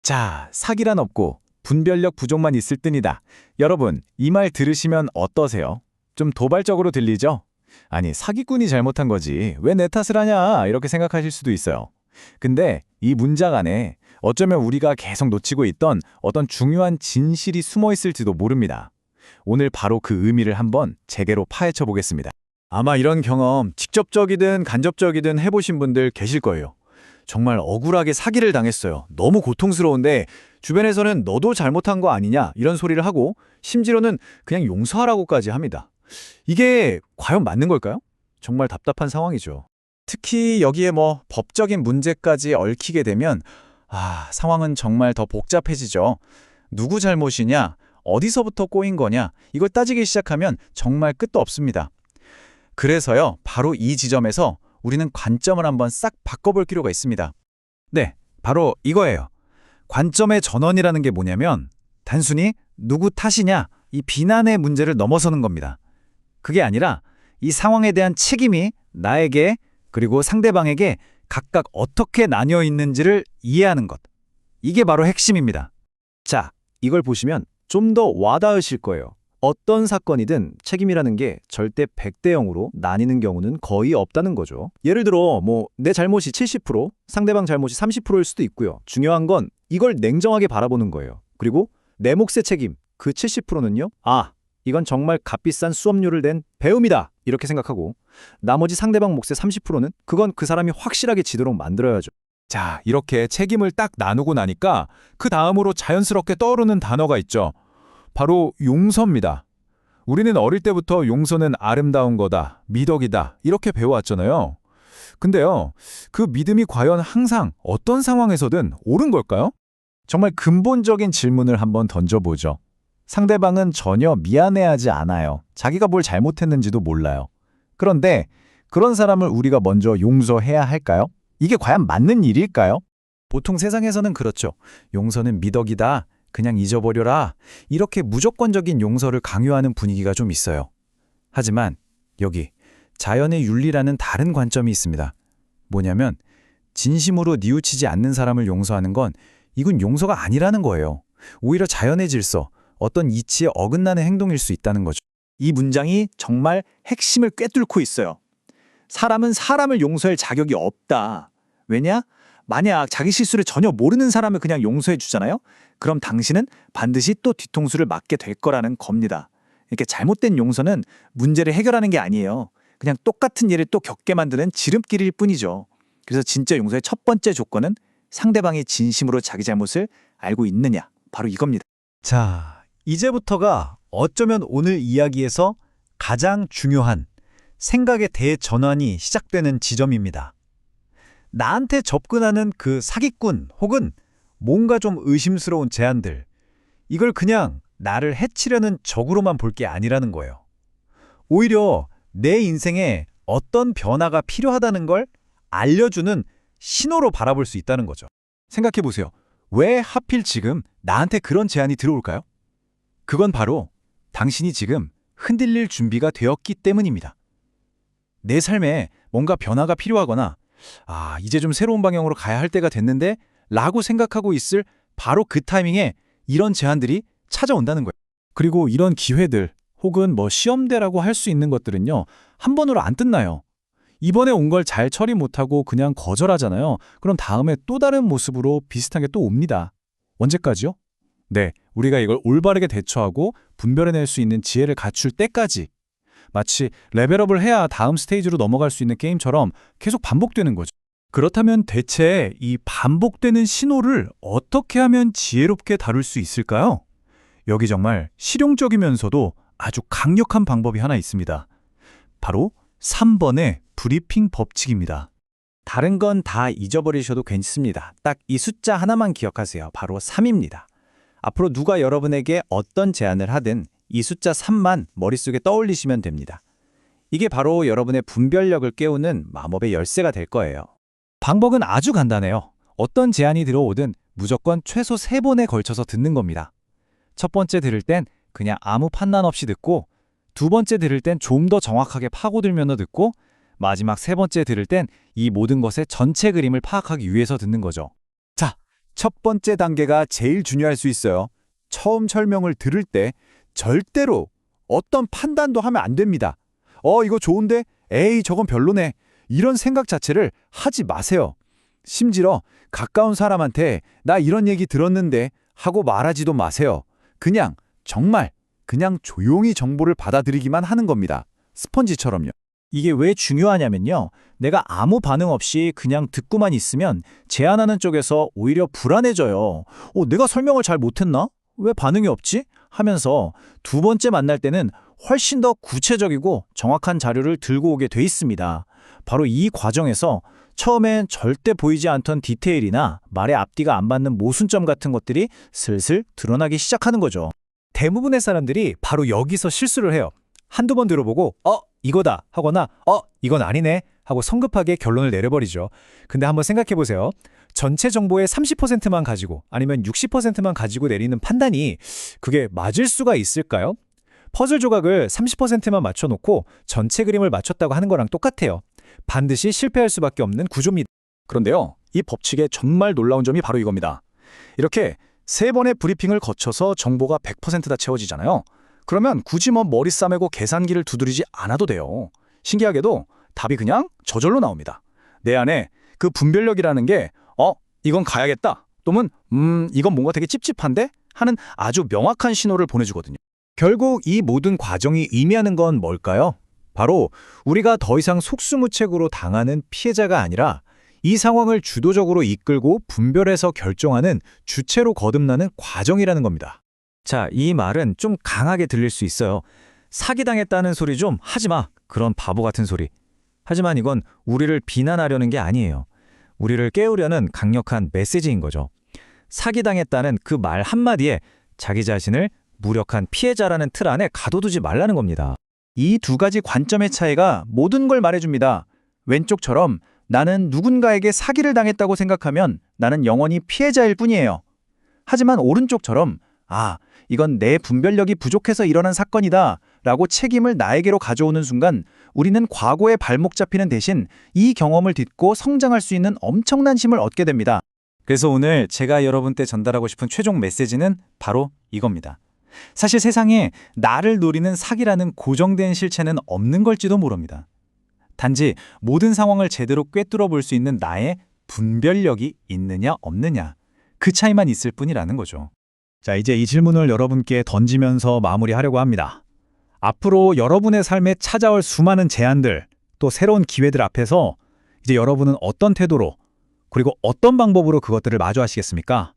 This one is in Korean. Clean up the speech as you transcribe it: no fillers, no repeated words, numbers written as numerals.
자, 사기란 없고 분별력 부족만 있을 뿐이다. 여러분, 이 말 들으시면 어떠세요? 좀 도발적으로 들리죠? 아니, 사기꾼이 잘못한 거지. 왜 내 탓을 하냐? 이렇게 생각하실 수도 있어요. 근데 이 문장 안에 어쩌면 우리가 계속 놓치고 있던 어떤 중요한 진실이 숨어 있을지도 모릅니다. 오늘 바로 그 의미를 한번 제대로 파헤쳐 보겠습니다. 아마 이런 경험 직접적이든 간접적이든 해보신 분들 계실 거예요. 정말 억울하게 사기를 당했어요. 너무 고통스러운데 주변에서는 너도 잘못한 거 아니냐 이런 소리를 하고 심지어는 그냥 용서하라고까지 합니다. 이게 과연 맞는 걸까요? 정말 답답한 상황이죠. 특히 여기에 법적인 문제까지 얽히게 되면 상황은 정말 더 복잡해지죠. 누구 잘못이냐? 어디서부터 꼬인 거냐? 이걸 따지기 시작하면 정말 끝도 없습니다. 그래서요, 바로 이 지점에서 우리는 관점을 한번 싹 바꿔볼 필요가 있습니다. 네, 바로 이거예요. 관점의 전환이라는 게 뭐냐면 단순히 누구 탓이냐, 이 비난의 문제를 넘어서는 겁니다. 그게 아니라 이 상황에 대한 책임이 나에게 그리고 상대방에게 각각 어떻게 나뉘어 있는지를 이해하는 것. 이게 바로 핵심입니다. 자, 이걸 보시면 좀 더 와닿으실 거예요. 어떤 사건이든 책임이라는 게 절대 100대 0으로 나뉘는 경우는 거의 없다는 거죠. 예를 들어 내 잘못이 70%, 상대방 잘못이 30%일 수도 있고요. 중요한 건 이걸 냉정하게 바라보는 거예요. 그리고 내 몫의 책임, 그 70%는요. 이건 정말 값비싼 수업료를 낸 배움이다. 이렇게 생각하고 나머지 상대방 몫의 30%는 그건 그 사람이 확실하게 지도록 만들어야죠. 자, 이렇게 책임을 딱 나누고 나니까 그 다음으로 자연스럽게 떠오르는 단어가 있죠. 바로 용서입니다. 우리는 어릴 때부터 용서는 아름다운 거다, 미덕이다 이렇게 배워왔잖아요. 근데요, 그 믿음이 과연 항상 어떤 상황에서든 옳은 걸까요? 정말 근본적인 질문을 한번 던져보죠. 상대방은 전혀 미안해하지 않아요. 자기가 뭘 잘못했는지도 몰라요. 그런데 그런 사람을 우리가 먼저 용서해야 할까요? 이게 과연 맞는 일일까요? 보통 세상에서는 그렇죠. 용서는 미덕이다. 그냥 잊어버려라. 이렇게 무조건적인 용서를 강요하는 분위기가 좀 있어요. 하지만 여기 자연의 윤리라는 다른 관점이 있습니다. 뭐냐면 진심으로 뉘우치지 않는 사람을 용서하는 건 이건 용서가 아니라는 거예요. 오히려 자연의 질서, 어떤 이치에 어긋나는 행동일 수 있다는 거죠. 이 문장이 정말 핵심을 꿰뚫고 있어요. 사람은 사람을 용서할 자격이 없다. 왜냐? 만약 자기 실수를 전혀 모르는 사람을 그냥 용서해 주잖아요? 그럼 당신은 반드시 또 뒤통수를 맞게 될 거라는 겁니다. 이렇게 잘못된 용서는 문제를 해결하는 게 아니에요. 그냥 똑같은 일을 또 겪게 만드는 지름길일 뿐이죠. 그래서 진짜 용서의 첫 번째 조건은 상대방이 진심으로 자기 잘못을 알고 있느냐. 바로 이겁니다. 자, 이제부터가 어쩌면 오늘 이야기에서 가장 중요한 생각의 대전환이 시작되는 지점입니다. 나한테 접근하는 그 사기꾼 혹은 뭔가 좀 의심스러운 제안들, 이걸 그냥 나를 해치려는 적으로만 볼 게 아니라는 거예요. 오히려 내 인생에 어떤 변화가 필요하다는 걸 알려주는 신호로 바라볼 수 있다는 거죠. 생각해보세요. 왜 하필 지금 나한테 그런 제안이 들어올까요? 그건 바로 당신이 지금 흔들릴 준비가 되었기 때문입니다. 내 삶에 뭔가 변화가 필요하거나 이제 좀 새로운 방향으로 가야 할 때가 됐는데 라고 생각하고 있을 바로 그 타이밍에 이런 제안들이 찾아온다는 거예요. 그리고 이런 기회들 혹은 시험대라고 할 수 있는 것들은요. 한 번으로 안 끝나요. 이번에 온 걸 잘 처리 못하고 그냥 거절하잖아요. 그럼 다음에 또 다른 모습으로 비슷하게 또 옵니다. 언제까지요? 네, 우리가 이걸 올바르게 대처하고 분별해낼 수 있는 지혜를 갖출 때까지. 마치 레벨업을 해야 다음 스테이지로 넘어갈 수 있는 게임처럼 계속 반복되는 거죠. 그렇다면 대체 이 반복되는 신호를 어떻게 하면 지혜롭게 다룰 수 있을까요? 여기 정말 실용적이면서도 아주 강력한 방법이 하나 있습니다. 바로 3번의 브리핑 법칙입니다. 다른 건 다 잊어버리셔도 괜찮습니다. 딱 이 숫자 하나만 기억하세요. 바로 3입니다. 앞으로 누가 여러분에게 어떤 제안을 하든 이 숫자 3만 머릿속에 떠올리시면 됩니다. 이게 바로 여러분의 분별력을 깨우는 마법의 열쇠가 될 거예요. 방법은 아주 간단해요. 어떤 제안이 들어오든 무조건 최소 3번에 걸쳐서 듣는 겁니다. 첫 번째 들을 땐 그냥 아무 판단 없이 듣고, 두 번째 들을 땐 좀 더 정확하게 파고들면서 듣고, 마지막 세 번째 들을 땐 이 모든 것의 전체 그림을 파악하기 위해서 듣는 거죠. 자, 첫 번째 단계가 제일 중요할 수 있어요. 처음 설명을 들을 때 절대로 어떤 판단도 하면 안 됩니다. 이거 좋은데? 에이, 저건 별로네. 이런 생각 자체를 하지 마세요. 심지어 가까운 사람한테 나 이런 얘기 들었는데 하고 말하지도 마세요. 정말 그냥 조용히 정보를 받아들이기만 하는 겁니다. 스펀지처럼요. 이게 왜 중요하냐면요. 내가 아무 반응 없이 그냥 듣고만 있으면 제안하는 쪽에서 오히려 불안해져요. 내가 설명을 잘 못했나? 왜 반응이 없지? 하면서 두 번째 만날 때는 훨씬 더 구체적이고 정확한 자료를 들고 오게 돼 있습니다. 바로 이 과정에서 처음엔 절대 보이지 않던 디테일이나 말의 앞뒤가 안 맞는 모순점 같은 것들이 슬슬 드러나기 시작하는 거죠. 대부분의 사람들이 바로 여기서 실수를 해요. 한두 번 들어보고 이거다 하거나 이건 아니네 하고 성급하게 결론을 내려버리죠. 근데 한번 생각해 보세요. 전체 정보의 30%만 가지고 아니면 60%만 가지고 내리는 판단이 그게 맞을 수가 있을까요? 퍼즐 조각을 30%만 맞춰놓고 전체 그림을 맞췄다고 하는 거랑 똑같아요. 반드시 실패할 수밖에 없는 구조입니다. 그런데요, 이 법칙의 정말 놀라운 점이 바로 이겁니다. 이렇게 3번의 브리핑을 거쳐서 정보가 100%다 채워지잖아요. 그러면 굳이 머리 싸매고 계산기를 두드리지 않아도 돼요. 신기하게도 답이 그냥 저절로 나옵니다. 내 안에 그 분별력이라는 게 이건 가야겠다 또는 이건 뭔가 되게 찝찝한데 하는 아주 명확한 신호를 보내주거든요. 결국 이 모든 과정이 의미하는 건 뭘까요? 바로 우리가 더 이상 속수무책으로 당하는 피해자가 아니라 이 상황을 주도적으로 이끌고 분별해서 결정하는 주체로 거듭나는 과정이라는 겁니다. 자, 이 말은 좀 강하게 들릴 수 있어요. 사기당했다는 소리 좀 하지 마. 그런 바보 같은 소리. 하지만 이건 우리를 비난하려는 게 아니에요. 우리를 깨우려는 강력한 메시지인 거죠. 사기당했다는 그 말 한마디에 자기 자신을 무력한 피해자라는 틀 안에 가둬두지 말라는 겁니다. 이 두 가지 관점의 차이가 모든 걸 말해줍니다. 왼쪽처럼 나는 누군가에게 사기를 당했다고 생각하면 나는 영원히 피해자일 뿐이에요. 하지만 오른쪽처럼 이건 내 분별력이 부족해서 일어난 사건이다 라고 책임을 나에게로 가져오는 순간 우리는 과거에 발목 잡히는 대신 이 경험을 딛고 성장할 수 있는 엄청난 힘을 얻게 됩니다. 그래서 오늘 제가 여러분께 전달하고 싶은 최종 메시지는 바로 이겁니다. 사실 세상에 나를 노리는 사기라는 고정된 실체는 없는 걸지도 모릅니다. 단지 모든 상황을 제대로 꿰뚫어 볼 수 있는 나의 분별력이 있느냐 없느냐 그 차이만 있을 뿐이라는 거죠. 자, 이제 이 질문을 여러분께 던지면서 마무리하려고 합니다. 앞으로 여러분의 삶에 찾아올 수많은 제안들, 또 새로운 기회들 앞에서 이제 여러분은 어떤 태도로 그리고 어떤 방법으로 그것들을 마주하시겠습니까?